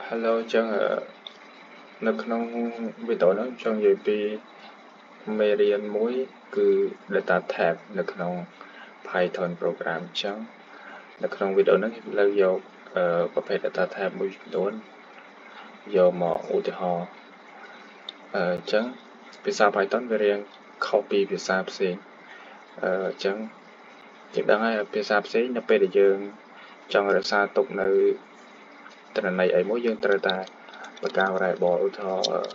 Hello ចឹងនៅក្នុងវីដេអូនេះចង់និយាយពីមេរៀនមួយគឺ data type នៅក្នុង Python program ចឹងនៅក្នុងវីដេអូនេះលើកយកប្រភេទ data type មួយចំនួនយកមកឧទាហរណ៍ចឹងភាសា Python វារៀងខុសពីភាសាផ្សេងចឹងយើងដឹងហើយភាសាផ្សេងនៅពេលដែលយើងចង់រក្សាទុកនៅទិន្នន័យអីមួយយើងត្រូវតែបង្កើត variable ឧទាហរណ៍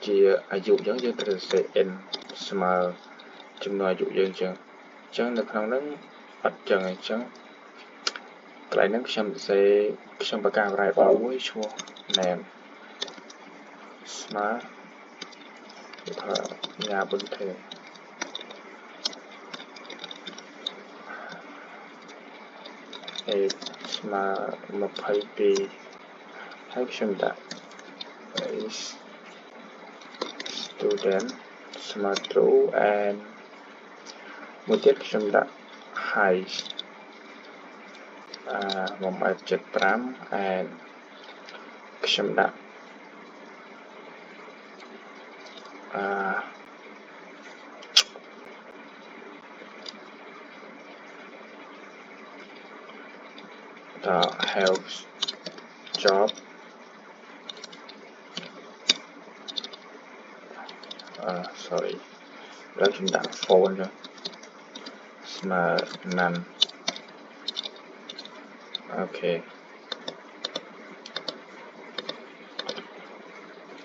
ជាអាយុចឹងយើងត្រូវសរសេរ n ស្មើចំនួនអាយុយើងចឹងនៅក្នុងហ្នឹងអត់ចឹងអញ្ចឹងកន្លែងហ្នឹងខ្ញុំបង្កើត variable មួយឈ្មោះ name ស្មើឧទាហរណ៍ញ៉ាបុនទេស្មើ22ហើយខ្ញុំដាក់ student ស្មើ true and មួយទៀតខ្ញុំដាក់ height 1.75 and ខ្ញុំដាក់have job sorry แล้วខ្ញុំដាក់ phone ចឹងស្មើ none អូខេ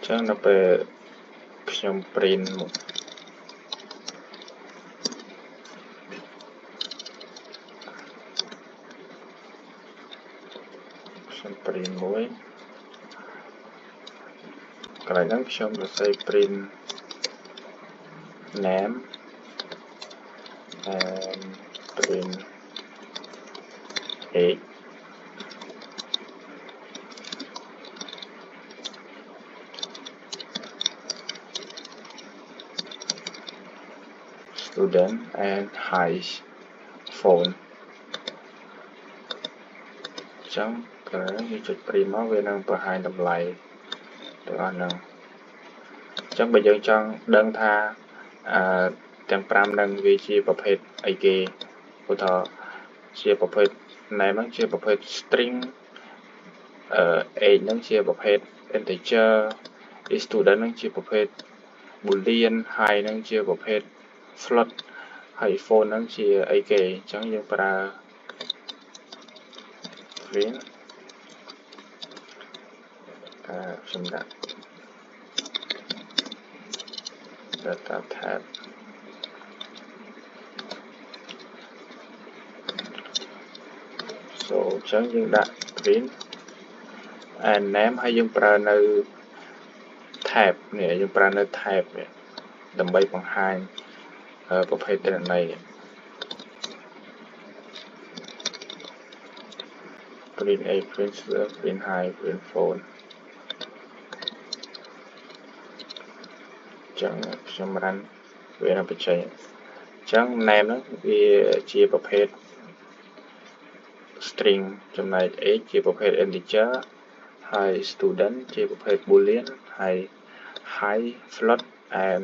ចឹងនៅពេលខ្ញុំ print មួយកន្លែងហ្នឹងខ្ញុំសរសេរ print name and print age student and height phone ចឹងកន្លែងយើងចុច print មកវានឹងបង្ហាញតម្លៃទាំងអស់ហ្នឹងចឹងបើយើងចង់ដឹងថាទាំង5ហ្នឹងវាជាប្រភេទអីគេឧទាហរណ៍ជាប្រភេទ name ហ្នឹងជាប្រភេទ string age ហ្នឹងជាប្រភេទ integer student ហ្នឹងជាប្រភេទ boolean height ហ្នឹងជាប្រភេទ float ហើយ phone ហ្នឹងជាអីគេអញ្ចឹងយើងប្រើ print ខ្ញុំដាក់ data type អញ្ចឹងយើងដាក់ print and name ហើយយើងប្រើនៅ type នេះយើងប្រើនៅ type នេះដើម្បីបង្ហាញប្រភេទទិន្នន័យ print age print slur print height print phone ចឹងខ្ញុំរ៉ាន់វានៅបច្ចេកចឹង name ហ្នឹងវាជាប្រភេទ string ចំណែក age ជាប្រភេទ integer ហើយ student ជាប្រភេទ boolean ហើយ height float and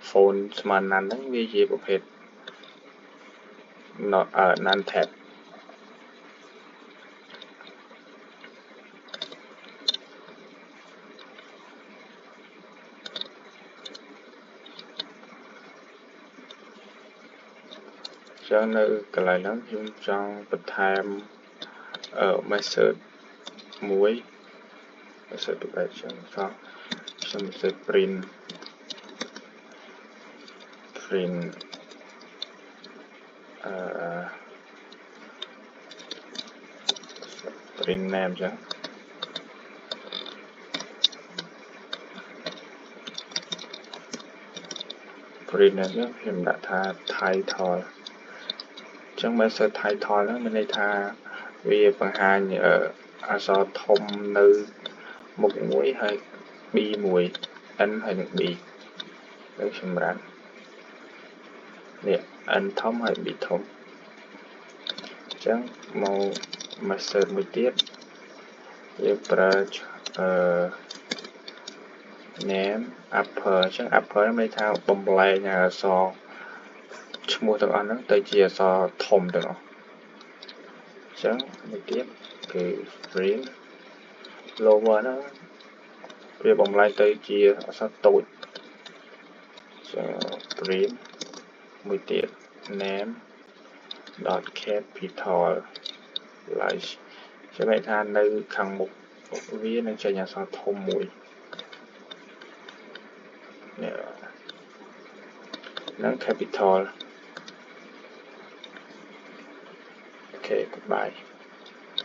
phone ស្មើ none ហ្នឹងវាជាប្រភេទ non type ចឹងនៅកន្លែងហ្នឹងខ្ញុំចង់បន្ថែមmethod មួយ method ពីបែបចឹងខ្ញុំ method print name ចឹង print name ចឹងខ្ញុំដាក់ថា title ចឹង method title ហ្នឹងមានន័យថាវាបង្ហាញអក្សរធំនៅមុខមួយហើយ b មួយ n ហើយនឹង b នឹងសម្រាប់នេះ n ធំហើយ b ធំចឹងមក method មួយទៀត យើងប្រើ name upper អញ្ចឹង upper មានថាបំលែងអក្សរឈ្មោះទាំងអស់ហ្នឹងទៅជាអក្សរធំទាំងអស់អញ្ចឹងមួយទៀតគឺ print lower ហ្នឹងវាបំលែងទៅជាអក្សរតូចអញ្ចឹង print មួយទៀត name dot capital like ចំណែកថានៅខាងមុខវានឹងចេញអក្សរធំមួយនឹង capital okay goodbye